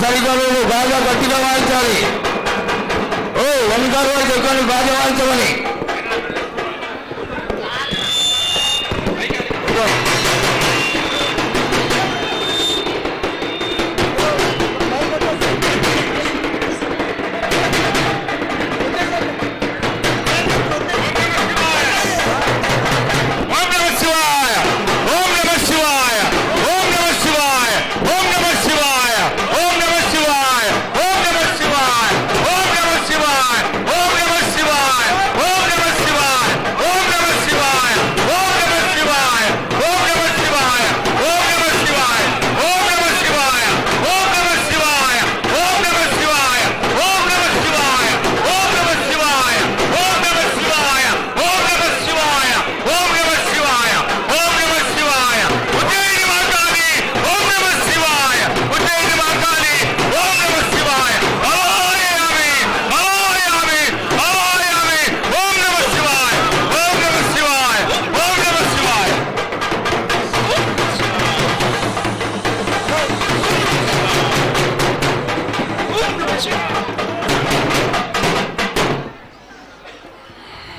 సరిగ్గా లేదు, బాగా గట్టిగా వాయించాలి. ఓ వెనకాల వారు చెప్పండి బాగా వాయించమని.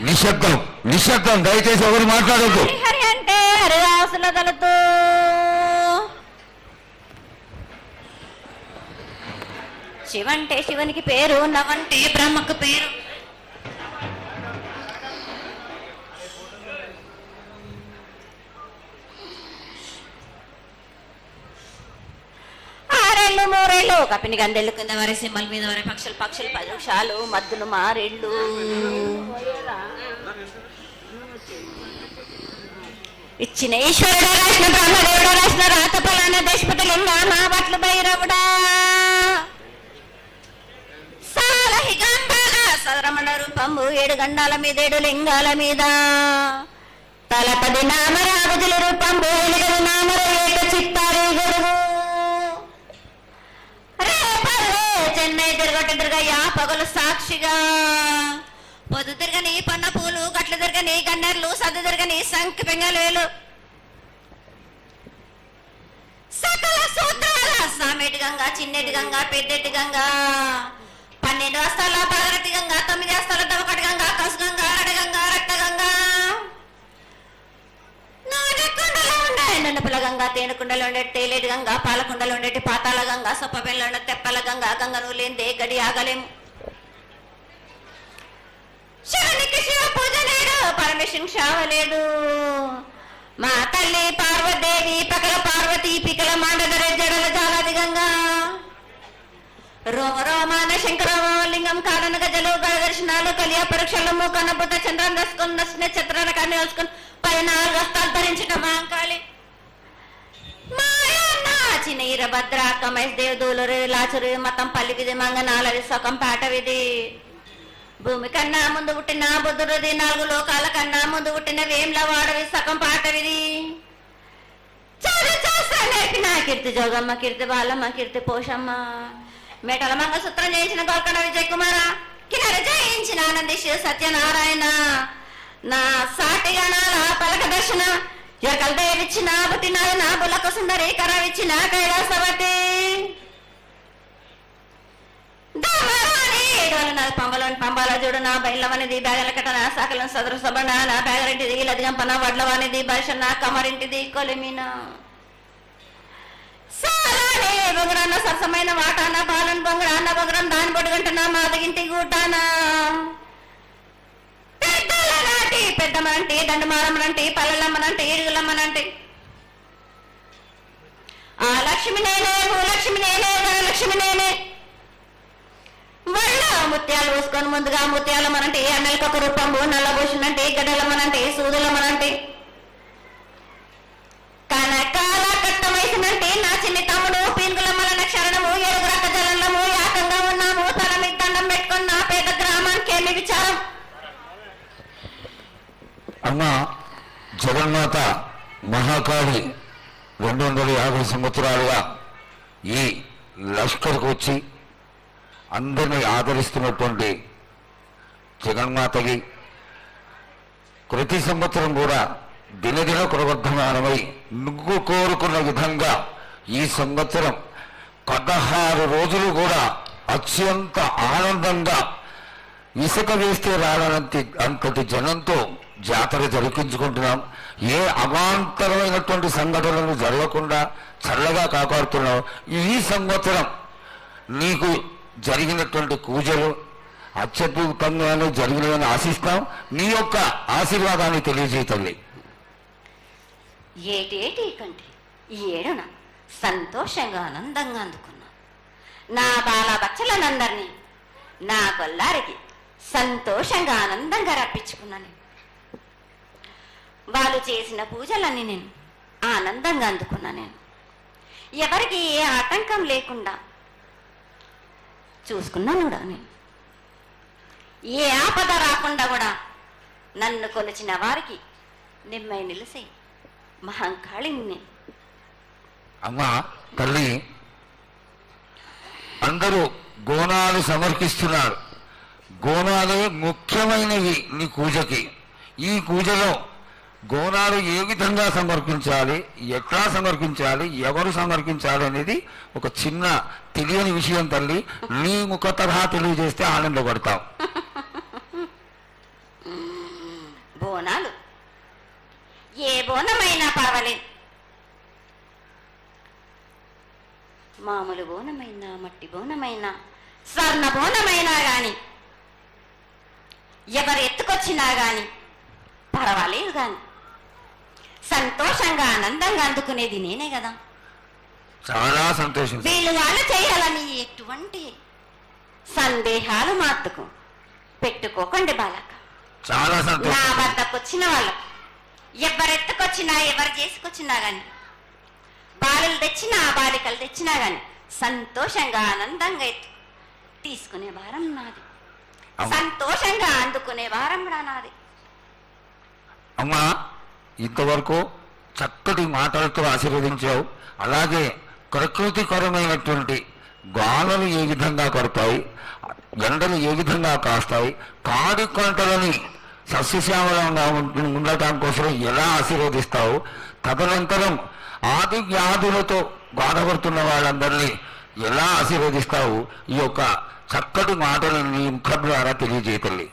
నిశ్శబ్దం నిశ్శబ్దం, దయచేసి ఎవరు మాట్లాడద్దు. హరి అంటే హరిదాసుల దళితు, శివంటే శివునికి పేరు, నవంటే బ్రహ్మకు పేరు. ఆరేళ్ళు మూరేళ్ళు కపిని గందెళ్ళు కింద వరే సింహల మీద వరే పక్షులు పక్షులు పరుషాలు మద్దులు మారేళ్ళు. ఇచ్చిన ఈశ్వరుడు రాసిన బ్రహ్మదేవుడు రాసిన రాత ఫలాన దేశపతి లింగా మా బట్లు భైరవుడా సాలహిగంబాల సరమణ రూపంబు 7 గండాల మీద 7 లింగాల మీద తలపది నామరాగుజుల రూపంబు 8 నామరు ఏక చిత్తారి గురువు రేపల్లే చెన్నై తిరగటెదురుగా పగలు సాక్షిగా పొద్దు తిరగని పన్న పూలు గట్లు తిరగని గన్నెర్లు సద్దు తిరగని సంఖ పెంగలేలు సకల సూత్రాల సామెటి గంగా చిన్నెటి గంగా పెద్దెటి గంగా 12 హస్తాల పగరటి గంగా 9 హస్తాల దవకటి గంగా కసు గంగా రడగంగా రక్త గంగా నాగకుండలో ఉండే నన్నపుల గంగా తేనెకుండలో ఉండే తేలేటి గంగా పాలకుండలో ఉండేటి పాతాల గంగా సొప్పబెల్లో ఉండే తెప్పల గంగా గంగను లేందే గడి ఆగలేము. శివునికి శివ పూజ లేడు, పరమేశ్వరుని క్షావలేడు. మా తల్లి పార్వదేవి పకల పార్వతి పికల మాండదర జడల జాలాది గంగా రోమ రోమాన శంకరలింగం కారణ గజలు దర్శనాలు కలియ పరీక్షలు మూకనబుత చంద్రం దసుకుని నచ్చిన చిత్రాల కానీ వేసుకుని 14 హస్తాలు ధరించిన మాంకాళి మాయన్న చిన్న ఈరభద్ర కమేష్ దేవ్ దూలరు లాచురు మతం పల్లివిది మంగనాలది సొకం పాటవిది భూమి కన్నా ముందు పుట్టిన బుద్ధుడిది 4 లోకాల కన్నా ముందు పుట్టిన వేమ్ల వాడవి సగం పాటవిది నేర్పిన కీర్తి జోగమ్మ కీర్తి బాలమ్మ కీర్తి పోషమ్మ మేటల మంగళసూత్రం చేయించిన గోల్కొండ విజయ్ కుమార కిన్నెర జయించిన ఆనందిష్ సత్యనారాయణ నా సాటి గణాల పలక దర్శన ఎరకల దేవిచ్చిన పుట్టినాడు నా బులకు సుందరి కరవిచ్చిన కైలాసవతి పంబలోని పంబాల చూడు నా బయలవనిది బ్యాగల కట్ట నా సాకలం సదరు సబణ నా బ్యాగరింటిది లదిగంపన వడ్లవానిది బర్షన్న కమరింటిది కొలిమిన సాలానే బొంగరాన్న సరసమైన వాటాన బాలన్ బొంగరాన్న బొంగరం దాని బొడుగంటున్న మాదగింటి గూటాన పెద్దల నాటి పెద్దమనంటి దండుమారమ్మనంటి పల్లెలమ్మనంటి ఇరుగులమ్మనంటి ఆ లక్ష్మి నేనే భూలక్ష్మి నేనే ధనలక్ష్మి నేనే వల్ల ముత్యాలు పోసుకొని ముందుగా ముత్యాలమ్మనంటే అన్నలకి ఒక రూపంబు నల్లభూషణంటే గడ్డలమ్మనంటే సూదులమ్మనంటే కనకాల కట్ట వయసునంటే నా చిన్ని తమ్ముడు పీనుగులమ్మలన క్షరణము 7 రక్త జలంలము యాకంగా ఉన్నాము తల మీద దండం పెట్టుకుని నా పేద గ్రామానికి ఏమి విచారం. అమ్మ జగన్మాత మహాకాళి 250 సంవత్సరాలుగా ఈ లష్కర్కు వచ్చి అందరినీ ఆదరిస్తున్నటువంటి జగన్మాతకి ప్రతి సంవత్సరం కూడా దినదిన ప్రవర్ధమానమై నువ్వు కోరుకున్న విధంగా ఈ సంవత్సరం 16 రోజులు కూడా అత్యంత ఆనందంగా ఇసుక వేస్తే అంతటి జనంతో జాతర జరిపించుకుంటున్నాం. ఏ అవాంతరమైనటువంటి సంఘటనలు జరగకుండా చల్లగా కాపాడుతున్నాం. ఈ సంవత్సరం నీకు జరిగినటువంటి పూజలు అత్యద్భుతంగానే జరిగినవని ఆశిస్తాం. నీ యొక్క ఆశీర్వాదాన్ని తెలియజేయండి. ఏటేటి కంటే ఈ ఏడున సంతోషంగా ఆనందంగా అందుకున్నా. నా బాల బచ్చలనందరినీ నా కొల్లారికి సంతోషంగా ఆనందంగా రప్పించుకున్నాను. వాళ్ళు చేసిన పూజలన్నీ నేను ఆనందంగా అందుకున్నా. నేను ఎవరికి ఏ ఆటంకం లేకుండా చూసుకున్నాను కూడా. నేను ఏ ఆపద రాకుండా కూడా నన్ను కొలిచిన వారికి నిమ్మై నిలిసే మహంకాళిని. అమ్మా తల్లి, అందరూ గోనాలు సమర్పిస్తున్నారు. గోనాలే ముఖ్యమైనవి నీ పూజకి. ఈ పూజలో గోనాలు ఏ విధంగా సమర్పించాలి, ఎట్లా సమర్పించాలి, ఎవరు సమర్పించాలి అనేది ఒక చిన్న తెలియని విషయం తల్లి. నీ ముఖ తరహా తెలియజేస్తే ఆనందపడతాం. బోనాలు ఏ బోనమైనా పర్వాలేదు. మామూలు బోనమైనా, మట్టి బోనమైనా, స్వర్ణ బోనమైనా గాని, ఎవరు ఎత్తుకొచ్చినా గాని పర్వాలేదు. గాని సంతోషంగా ఆనందంగా అందుకునేది నేనే కదా. చాలా సంతోషం. వీళ్ళు వాళ్ళు చేయాలని ఎటువంటి సందేహాలు మాత్రకు పెట్టుకోకండి బాలక. చాలా సంతోషం. నా వద్దకు వచ్చిన వాళ్ళు ఎవరెత్తుకొచ్చినా, ఎవరు చేసుకొచ్చినా గాని, బాలులు తెచ్చినా బాలికలు తెచ్చినా గాని సంతోషంగా ఆనందంగా తీసుకునే భారం నాది. సంతోషంగా అందుకునే భారం కూడా నాది. అమ్మా, ఇంతవరకు చక్కటి మాటలతో ఆశీర్వదించావు. అలాగే ప్రకృతికరమైనటువంటి గాలులు ఏ విధంగా కొడతాయి, ఎండలు ఏ విధంగా కాస్తాయి, కాడి కొంటలని సస్యశ్యామలంగా ఉండటం కోసం ఎలా ఆశీర్వదిస్తావు, తదనంతరం ఆది వ్యాధులతో బాధపడుతున్న వాళ్ళందరినీ ఎలా ఆశీర్వదిస్తావు, ఈ యొక్క చక్కటి మాటలు నీ ముఖం ద్వారా తెలియజేయతల్లి.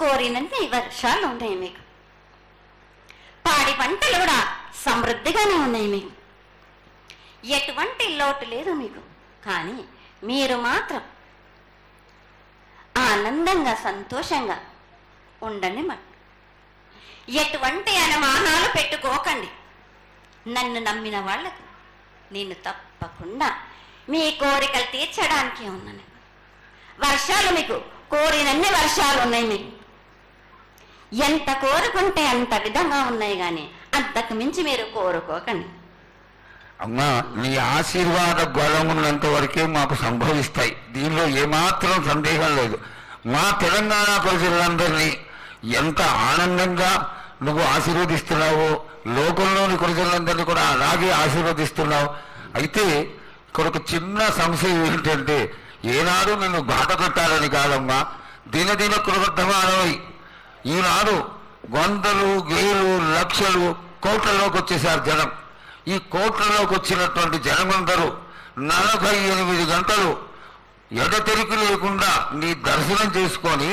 కోరినన్ని వర్షాలు ఉన్నాయి మీకు, పాడి పంటలు కూడా సమృద్ధిగానే ఉన్నాయి మీకు, ఎటువంటి లోటు లేదు మీకు. కానీ మీరు మాత్రం ఆనందంగా సంతోషంగా ఉండండి. ఎటువంటి అనుమానాలు పెట్టుకోకండి. నన్ను నమ్మిన వాళ్లకు నేను తప్పకుండా మీ కోరికలు తీర్చడానికి ఉన్నాను. వర్షాలు మీకు కోరినన్ని వర్షాలు ఉన్నాయి. మీకు ఎంత కోరుకుంటే అంత విధంగా ఉన్నాయి. కానీ అంతకు మించి మీరు కోరుకోకండి. అమ్మా, నీ ఆశీర్వాద బలం ఉన్నంత వరకే మాకు సంభవిస్తాయి. దీనిలో ఏమాత్రం సందేహం లేదు. మా తెలంగాణ ప్రజలందరినీ ఎంత ఆనందంగా నువ్వు ఆశీర్వదిస్తున్నావో, లోకంలోని ప్రజలందరినీ కూడా అలాగే ఆశీర్వదిస్తున్నావు. అయితే ఇక్కడ ఒక చిన్న సంశయం ఏంటంటే, ఏనాడు నిన్ను బాధ పెట్టాలని కాదమ్మా, దినదిన కృతమానమై ఈనాడు వందలు, వేలు, లక్షలు, కోట్లలోకి వచ్చేసారు జనం. ఈ కోట్లలోకి వచ్చినటువంటి జనమందరూ 48 గంటలు ఎడతెరికి లేకుండా నీ దర్శనం చేసుకొని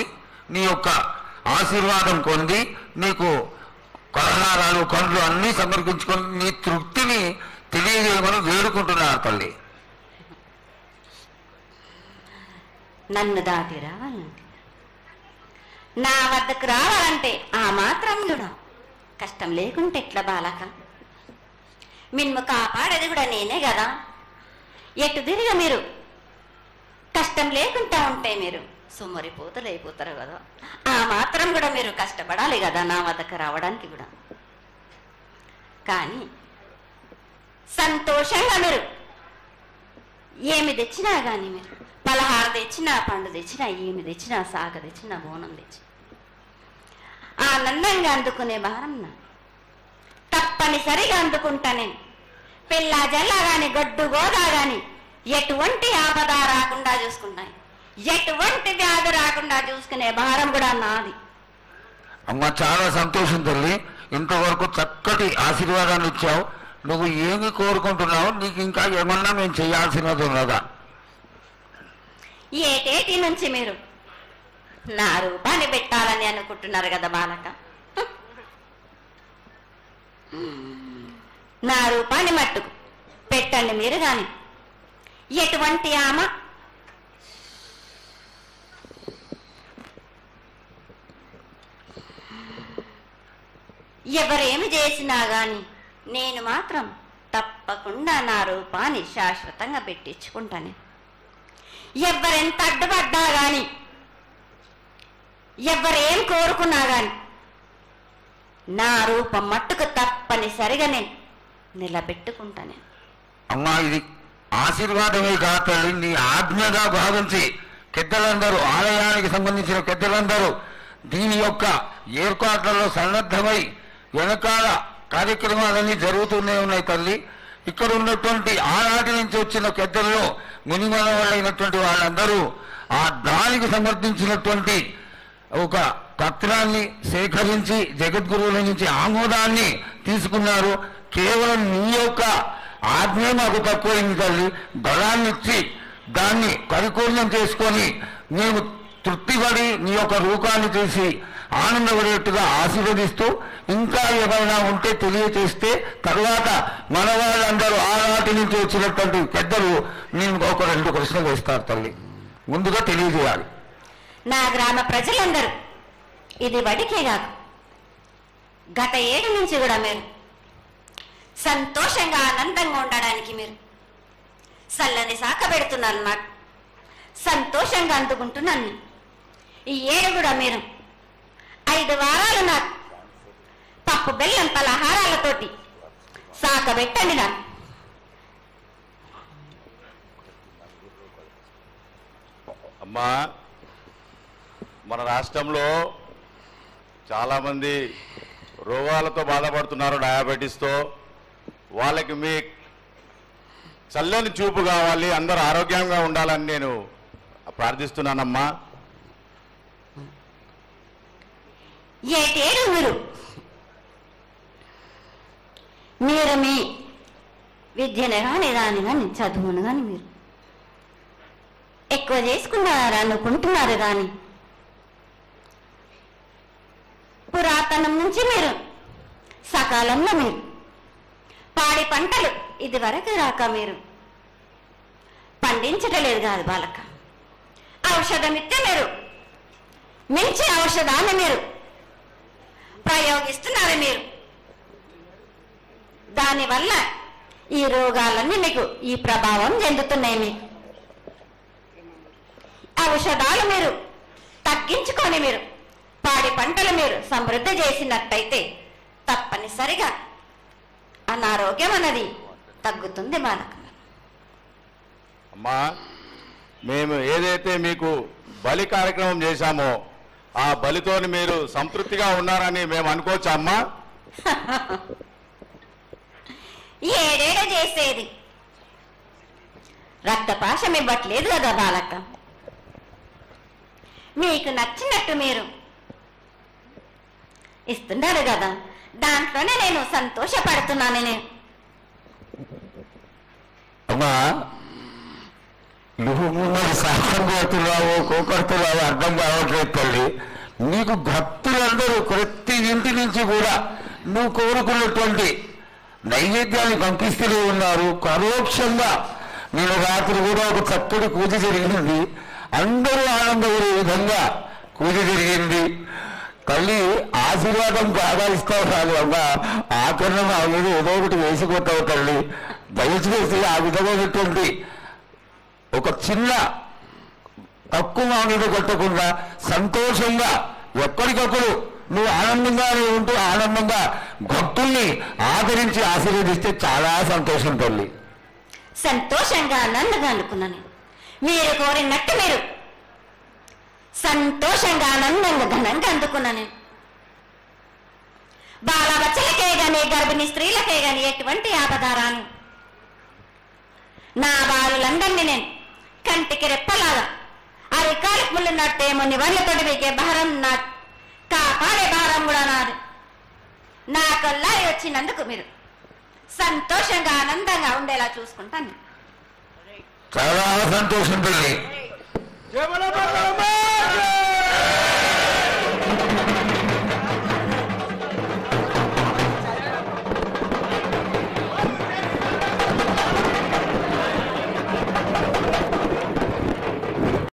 నీ యొక్క ఆశీర్వాదం పొంది నీకు పలహారాలు, పండ్లు అన్నీ సమర్పించుకొని నీ తృప్తిని తెలియజేయమని వేడుకుంటున్నారు తల్లి. నన్ను దాటి రావాలంటే, నా వద్దకు రావాలంటే ఆ మాత్రం కూడా కష్టం లేకుంటే ఎట్లా బాలక? మిమ్ము కాపాడేది కూడా నేనే కదా. ఎటు తిరిగి మీరు కష్టం లేకుండా ఉంటే మీరు సొమ్మరిపోతలు అయిపోతారు కదా. ఆ మాత్రం కూడా మీరు కష్టపడాలి కదా నా వద్దకు రావడానికి కూడా. కానీ సంతోషంగా మీరు ఏమి తెచ్చినా కానీ, మీరు పలహారం తెచ్చినా, పండు తెచ్చినా, ఏమి తెచ్చినా, సాగ తెచ్చినా, బోనం తెచ్చి ఆనందంగా అందుకునే భారం నా తప్పనిసరిగా అందుకుంటా. నేను పిల్ల జల్లా గాని, గొడ్డు గోదా గాని ఎటువంటి ఆపద రాకుండా చూసుకుంటాను. ఎటువంటి వ్యాధి రాకుండా చూసుకునే భారం కూడా నాది. అమ్మ, చాలా సంతోషం తల్లి. ఇంతవరకు చక్కటి ఆశీర్వాదాన్ని ఇచ్చావు. నువ్వు ఏమి కోరుకుంటున్నావు? నీకు ఇంకా ఏమన్నా మేము చేయాల్సినది ఉన్నదా? ఏటేటి నుంచి మీరు నా రూపాన్ని పెట్టాలని అనుకుంటున్నారు కదా బాలక. నా రూపాన్ని మట్టుకు పెట్టండి మీరు గాని. ఎటువంటి ఆమె ఎవరేమి చేసినా గాని నేను మాత్రం తప్పకుండా నా రూపాన్ని శాశ్వతంగా పెట్టించుకుంటాను. ఎవరెంత అడ్డుపడ్డా గాని, ఎవరేం కోరుకున్నా గాని నా రూపం మట్టుకు తప్పనిసరిగా నేను నిలబెట్టుకుంటాను. అమ్మా, ఇది ఆశీర్వాదమే కాదు, నీ ఆజ్ఞగా భావించి పెద్దలందరూ, ఆలయానికి సంబంధించిన పెద్దలందరూ దీని యొక్క ఏర్పాట్లలో సన్నద్ధమై వెనకాల కార్యక్రమాలన్నీ జరుగుతూనే ఉన్నాయి తల్లి. ఇక్కడ ఉన్నటువంటి ఆనాటి నుంచి వచ్చిన పెద్దల్లో మునిమన వాళ్ళైనటువంటి వాళ్ళందరూ ఆ దానికి సమర్పించినటువంటి ఒక పత్రాన్ని సేకరించి జగద్గురువుల నుంచి ఆమోదాన్ని తీసుకున్నారు. కేవలం నీ యొక్క ఆజ్ఞ మాకు తక్కువైంది తల్లి. బలాన్ని ఇచ్చి దాన్ని పరిపూర్ణం చేసుకొని మేము తృప్తిపడి నీ యొక్క రూపాన్ని చూసి ఆనందపడేట్టుగా ఆశీర్వదిస్తూ, ఇంకా ఏమైనా ఉంటే తెలియచేస్తే తర్వాత మన వాళ్ళందరూ ఆనాటి నుంచి వచ్చినటువంటి పెద్దలు నేను ఒక 2 ప్రశ్నలు వేస్తారు తల్లి. ముందుగా తెలియజేయాలి. నా గ్రామ ప్రజలందరూ ఇది వడికే కాదు, గత 7 నుంచి కూడా మీరు సంతోషంగా ఆనందంగా ఉండడానికి మీరు చల్లని సాక పెడుతున్నారు. నాకు సంతోషంగా అందుకుంటున్నాను. ఈ 7 కూడా మీరు 5 వారాలు నాకు పప్పు బెల్లం పలహారాలతోటి సాక పెట్టండి. నాకు అమ్మా, మన రాష్ట్రంలో చాలామంది రోగాలతో బాధపడుతున్నారు, డయాబెటీస్తో. వాళ్ళకి మీ చల్లని చూపు కావాలి, అందరూ ఆరోగ్యంగా ఉండాలని నేను ప్రార్థిస్తున్నానమ్మా. ఏటేడు మీరు మీ విద్యను కానీ దాని కానీ చదువును కానీ మీరు ఎక్కువ చేసుకున్నారు అనుకుంటున్నారు. కానీ పురాతనం నుంచి మీరు సకాలంలో మీరు పాడి పంటలు ఇది వరకు రాక మీరు పండించటలేదు కాదు బాలక. ఔషధం ఇస్తే మీరు మించి ఔషధాన్ని మీరు ప్రయోగిస్తున్నారు. మీరు దానివల్ల ఈ రోగాలన్నీ మీకు ఈ ప్రభావం చెందుతున్నాయి. మీకు ఔషధాలు మీరు తగ్గించుకొని మీరు పాడి పంటలు మీరు సమృద్ధి చేసినట్టయితే తప్పనిసరిగా అనారోగ్యం అన్నది తగ్గుతుంది బాలక. అమ్మా, మేము ఏదైతే మీకు బలి కార్యక్రమం చేశామో ఆ బలితోని మీరు సంతృప్తిగా ఉన్నారని మేము అనుకోవచ్చా అమ్మా? ఏడేడ చేసేది రక్తపాశం ఇవ్వట్లేదు కదా బాలక. మీకు నచ్చినట్టు మీరు ఇస్తున్నారు కదా, దాంట్లోనే నేను సంతోషపడుతున్నాను. నేను అమ్మా, నువ్వు మరి శాస్త్రం కోరుతున్నావు, కోకడుతున్నావు అర్థం కావట్లేదు తల్లి. నీకు భక్తులందరూ ప్రతి ఇంటి నుంచి కూడా నువ్వు కోరుకున్నటువంటి నైవేద్యాన్ని పంపిస్తూనే ఉన్నారు. పరోక్షంగా నేను రాత్రి కూడా ఒక చక్కటి పూజ జరిగింది. అందరూ ఆనందపడే విధంగా పూజ జరిగింది. తల్లి ఆశీర్వాదం బాగా ఇస్తావు కాదు అమ్మా, ఆకరణ మా మీద ఏదో ఒకటి వేసిపోతావు తల్లి. దయచేసి ఆ విధమైనటువంటి ఒక చిన్న తక్కువ మా మీద కొట్టకుండా సంతోషంగా ఎప్పటికప్పుడు నువ్వు ఆనందంగానే ఉంటూ ఆనందంగా భక్తుల్ని ఆదరించి ఆశీర్వదిస్తే చాలా సంతోషం తల్లి. సంతోషంగా ఆనందంగా అనుకున్నాను. మీరు కోరినట్టు మీరు సంతోషంగా ఆనందంగా ఘనంగా అందుకున్నాను. బాలబచ్చలకే గాని గర్భిణీ స్త్రీలకే గాని ఎటువంటి ఆపదారాను నా బాలులందరినీ నేను కంటికి రెప్పలాగా అరికాలకు ముళ్ళున్నట్టేమో నివళ్ళతోటి మీకే భారం నా కాపాడే భారం కూడా నాది. నా కల్లా వచ్చినందుకు మీరు సంతోషంగా ఆనందంగా ఉండేలా చూసుకుంటాను. చాలా సంతోషం తల్లి. జయ బోలో బంగారమ్మ